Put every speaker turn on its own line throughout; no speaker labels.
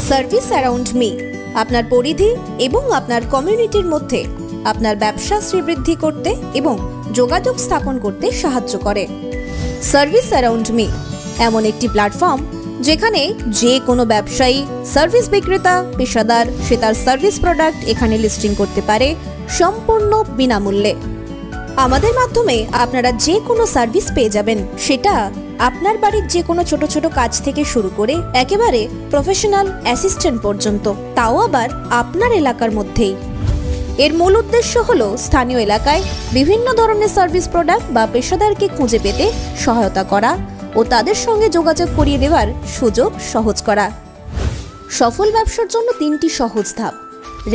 Service around me আপনার পরিধি এবং আপনার কমিউনিটির মধ্যে আপনার ব্যবসা শ্রীবৃদ্ধি করতে এবং যোগাযোগ স্থাপন করতে সাহায্য করে। সার্ভিস অ্যারাউন্ড মি এমন একটি প্ল্যাটফর্ম যেখানে যে কোনো ব্যবসায়ী, সার্ভিস বিক্রেতা, পেশাদার সে তার সার্ভিস প্রোডাক্ট এখানে লিস্টিং করতে পারে সম্পূর্ণ বিনামূল্যে। আমাদের মাধ্যমে আপনারা যে কোনো সার্ভিস পেয়ে যাবেন, সেটা আপনার বাড়ির যে কোনো ছোট ছোট কাজ থেকে শুরু করে একেবারে প্রফেশনাল অ্যাসিস্ট্যান্ট পর্যন্ত, তাও আবার আপনার এলাকার মধ্যেই। এর মূল উদ্দেশ্য হলো স্থানীয় এলাকায় বিভিন্ন ধরনের সার্ভিস প্রোডাক্ট বা পেশাদারকে খুঁজে পেতে সহায়তা করা ও তাদের সঙ্গে যোগাযোগ করিয়ে দেওয়ার সুযোগ সহজ করা। সফল ব্যবসার জন্য 3টি সহজ ধাপ: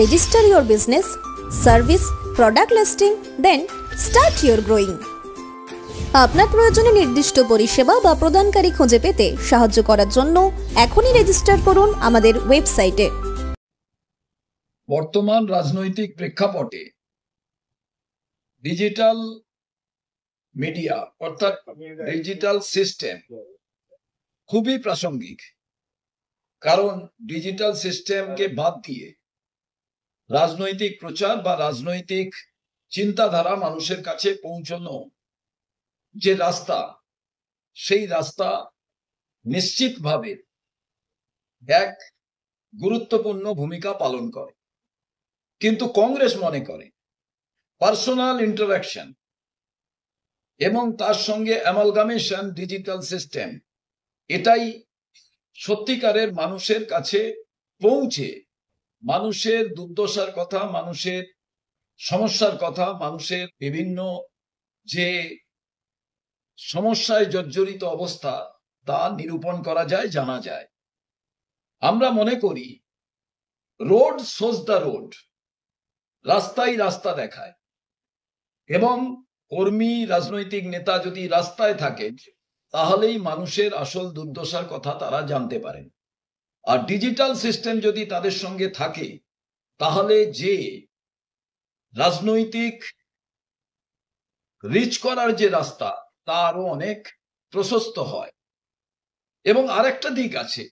register your business, service, product listing, then start your growing. আপনার প্রয়োজনে নির্দিষ্ট পরিষেবা বা প্রদানকারী খুঁজে পেতে সাহায্য করার জন্য এখনই রেজিস্টার করুন আমাদের ওয়েবসাইটে।
বর্তমান রাজনৈতিক প্রেক্ষাপটে ডিজিটাল মিডিয়া অর্থাৎ ডিজিটাল সিস্টেম খুবই প্রাসঙ্গিক। কারণ ডিজিটাল সিস্টেমকে বাদ দিয়ে রাজনৈতিক প্রচার বা রাজনৈতিক চিন্তাধারা মানুষের কাছে পৌঁছানো যে রাস্তা, সেই রাস্তা নিশ্চিতভাবে এক গুরুত্বপূর্ণ ভূমিকা পালন করে। কিন্তু কংগ্রেস মনে করে পার্সোনাল ইন্টারাকশন এবং তার সঙ্গে অ্যামালগামেশন ডিজিটাল সিস্টেম, এটাই সত্যিকারের মানুষের কাছে পৌঁছে মানুষের দুর্দশার কথা, মানুষের সমস্যার কথা, মানুষের বিভিন্ন যে সমস্যায় জর্জরিত অবস্থা তা নিরূপণ করা যায়, জানা যায়। আমরা মনে করি রোড শোজ দ্য রোড, রাস্তাই রাস্তা দেখায়, এবং কর্মী রাজনৈতিক নেতা যদি রাস্তায় থাকেন তাহলেই মানুষের আসল দুর্দশার কথা তারা জানতে পারেন। আর ডিজিটাল সিস্টেম যদি তাদের সঙ্গে থাকে তাহলে যে রাজনৈতিক রিচ করার যে রাস্তা তা আরো অনেক প্রশস্ত হয়। এবং আরেকটা দিক আছে,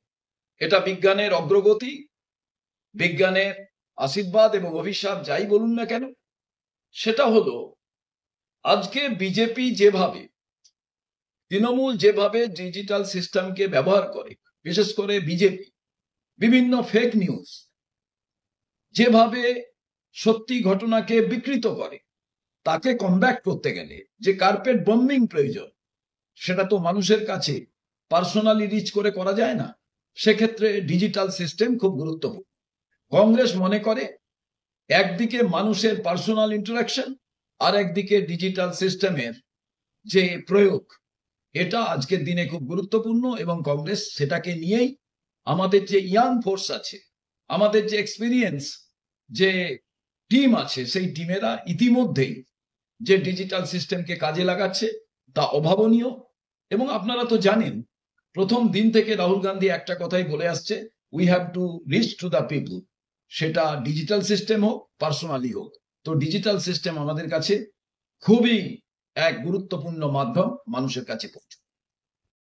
এটা বিজ্ঞানের অগ্রগতি, বিজ্ঞানের আশীর্বাদ এবং অভিশাপ যাই বলুন না কেন, সেটা হলো আজকে বিজেপি যেভাবে, তৃণমূল যেভাবে ডিজিটাল সিস্টেমকে ব্যবহার করে, বিশেষ করে বিজেপি বিভিন্ন ফেক নিউজ যেভাবে সত্যি ঘটনাকে বিকৃত করে, তাকে কমব্যাট করতে গেলে যে কার্পেট বম্বিং প্রয়োজন, সেটা তো মানুষের কাছে পার্সোনালি রিচ করে করা যায় না। সেক্ষেত্রে ডিজিটাল সিস্টেম খুব গুরুত্বপূর্ণ। কংগ্রেস মনে করে একদিকে মানুষের পার্সোনাল ইন্টারাকশন আর একদিকে ডিজিটাল সিস্টেমের যে প্রয়োগ, এটা আজকের দিনে খুব গুরুত্বপূর্ণ। এবং কংগ্রেস সেটাকে নিয়েই আমাদের যে ইয়াং ফোর্স আছে, আমাদের যে এক্সপিরিয়েন্স যে টিম আছে, সেই টিমেরা ইতিমধ্যেই যে ডিজিটাল সিস্টেমকে কাজে লাগাচ্ছে তা অভাবনীয়। এবং আপনারা তো জানেন, প্রথম দিন থেকে রাহুল গান্ধী একটা কথাই বলে আসছে, we have to reach to the people, সেটা ডিজিটাল সিস্টেম হোক, পার্সোনালি হোক। তো ডিজিটাল সিস্টেম আমাদের কাছে খুবই এক গুরুত্বপূর্ণ মাধ্যম মানুষের কাছে পৌঁছে।